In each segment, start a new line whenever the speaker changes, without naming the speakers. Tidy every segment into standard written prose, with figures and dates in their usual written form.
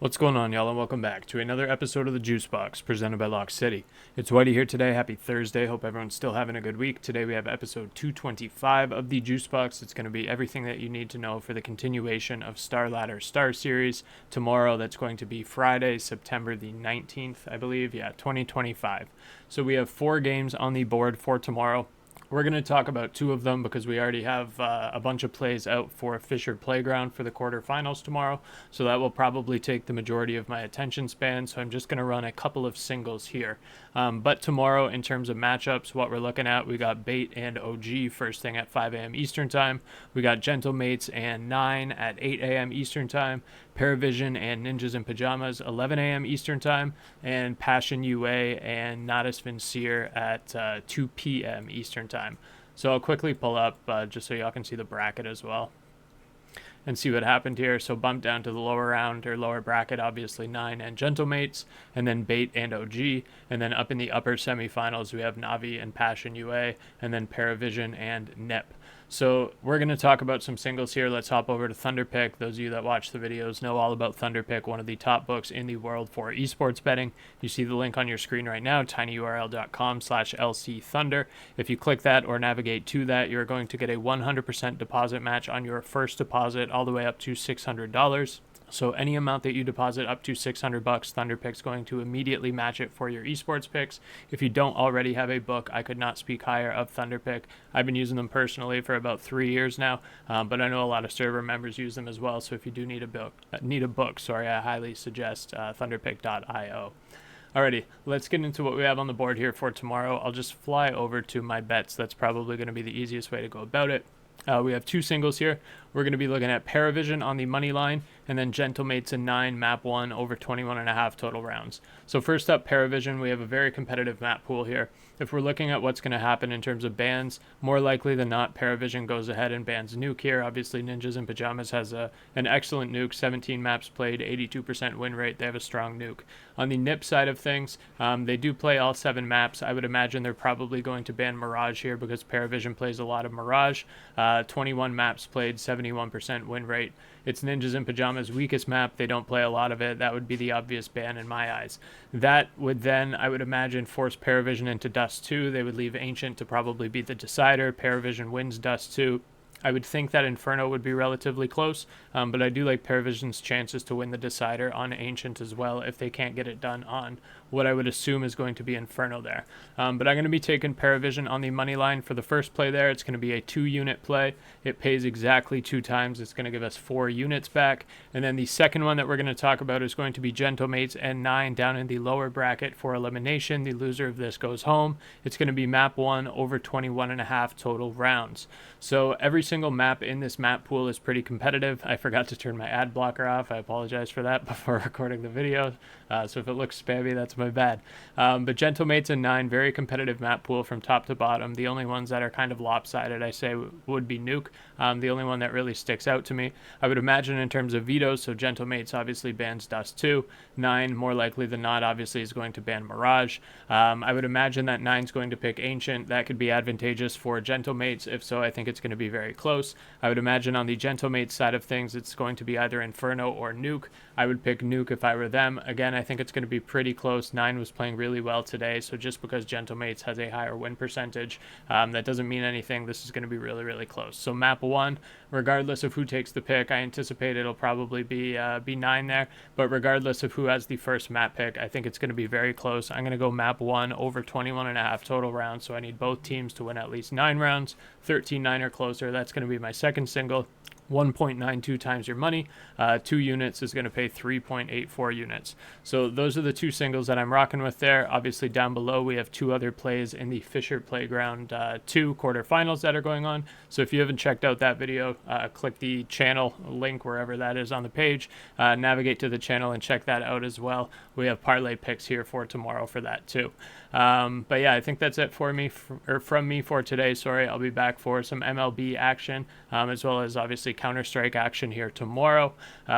What's going on, y'all, and welcome back to another episode of the JuiceBox presented by LOCKCITY. It's Whitey here today. Happy Thursday. Hope everyone's still having a good week. Today we have episode 225 of the JuiceBox. It's going to be everything that you need to know for the continuation of StarLadder StarSeries. Tomorrow, that's going to be Friday, September the 19th, I believe. Yeah, 2025. So we have 4 games on the board for tomorrow. We're going to talk about 2 of them because we already have a bunch of plays out for Fisher Playground for the quarterfinals tomorrow. So that will probably take the majority of my attention span. So I'm just going to run a couple of singles here. But tomorrow, in terms of matchups, what we're looking at, we got Bait and OG first thing at 5 a.m. Eastern Time. We got Gentlemates and 9 at 8 a.m. Eastern Time. PARIVISION and Ninjas in Pyjamas 11 a.m. Eastern Time, and Passion UA and Natus Vincere at 2 p.m. Eastern Time. So I'll quickly pull up just so y'all can see the bracket as well and see what happened here. So bump down to the lower round or lower bracket, obviously 9 and Gentlemates, and then Bait and OG, and then up in the upper semifinals we have Navi and Passion UA, and then PARIVISION and NIP. So we're going to talk about some singles here. Let's hop over to Thunderpick. Those of you that watch the videos know all about Thunderpick, one of the top books in the world for esports betting. You see the link on your screen right now, tinyurl.com/lcthunder. If you click that or navigate to that, you're going to get a 100% deposit match on your first deposit all the way up to $600. So any amount that you deposit up to $600, Thunderpick's going to immediately match it for your esports picks. If you don't already have a book, I could not speak higher of Thunderpick. I've been using them personally for about 3 years now, but I know a lot of server members use them as well. So if you do need a book, I highly suggest thunderpick.io. Alrighty, let's get into what we have on the board here for tomorrow. I'll just fly over to my bets. That's probably going to be the easiest way to go about it. We have 2 singles here. We're going to be looking at PARIVISION on the money line, and then Gentlemates and 9, map 1, over 21.5 total rounds. So first up, PARIVISION, we have a very competitive map pool here. If we're looking at what's going to happen in terms of bans, more likely than not, PARIVISION goes ahead and bans Nuke here. Obviously, Ninjas in Pyjamas has an excellent Nuke, 17 maps played, 82% win rate. They have a strong Nuke. On the NIP side of things, they do play all 7 maps. I would imagine they're probably going to ban Mirage here because PARIVISION plays a lot of Mirage. 21 maps played, 71% win rate. It's Ninjas in Pyjamas' weakest map. They don't play a lot of it. That would be the obvious ban in my eyes. That would then, I would imagine, force PARIVISION into Dust 2. They would leave Ancient to probably be the decider. PARIVISION wins Dust 2. I would think that Inferno would be relatively close, but I do like PARIVISION's chances to win the decider on Ancient as well if they can't get it done on what I would assume is going to be Inferno there. But I'm going to be taking PARIVISION on the money line for the first play there. It's going to be a 2-unit play. It pays exactly 2 times. It's going to give us 4 units back. And then the second one that we're going to talk about is going to be Gentlemates and 9 down in the lower bracket for elimination. The loser of this goes home. It's going to be map 1, over 21.5 total rounds. So every single map in this map pool is pretty competitive. I forgot to turn my ad blocker off. I apologize for that before recording the video. So if it looks spammy, that's my bad. But Gentlemates and 9, very competitive map pool from top to bottom. The only ones that are kind of lopsided, I say, would be Nuke. The only one that really sticks out to me. I would imagine in terms of vetoes, so Gentlemates obviously bans Dust 2. 9, more likely than not, obviously is going to ban Mirage. I would imagine that 9's going to pick Ancient. That could be advantageous for Gentlemates. If so, I think it's going to be very close. I would imagine on the Gentlemates side of things, it's going to be either Inferno or Nuke. I would pick Nuke if I were them. Again, I think it's going to be pretty close. 9 was playing really well today, so just because Gentlemates has a higher win percentage, that doesn't mean anything. This is going to be really, really close. So map 1, regardless of who takes the pick, I anticipate it'll probably be 9 there, but regardless of who has the first map pick, I think it's going to be very close. I'm going to go map 1, over 21.5 total rounds, so I need both teams to win at least 9 rounds, 13-9 or closer. That's going to be my second single. 1.92 times your money. 2 units is going to pay 3.84 units. So those are the 2 singles that I'm rocking with there. Obviously down below we have 2 other plays in the Fisher Playground 2 quarterfinals that are going on. So if you haven't checked out that video, click the channel link wherever that is on the page. Navigate to the channel and check that out as well. We have parlay picks here for tomorrow for that too. But yeah, I think that's it for me, from me for today. Sorry, I'll be back for some MLB action, as well as obviously counterstrike action here tomorrow.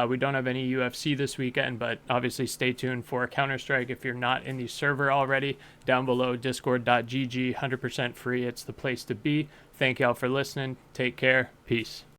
We don't have any UFC this weekend, but obviously stay tuned for counterstrike. If you're not in the server already, down below, discord.gg, 100% free. It's the place to be. Thank y'all for listening. Take care. Peace.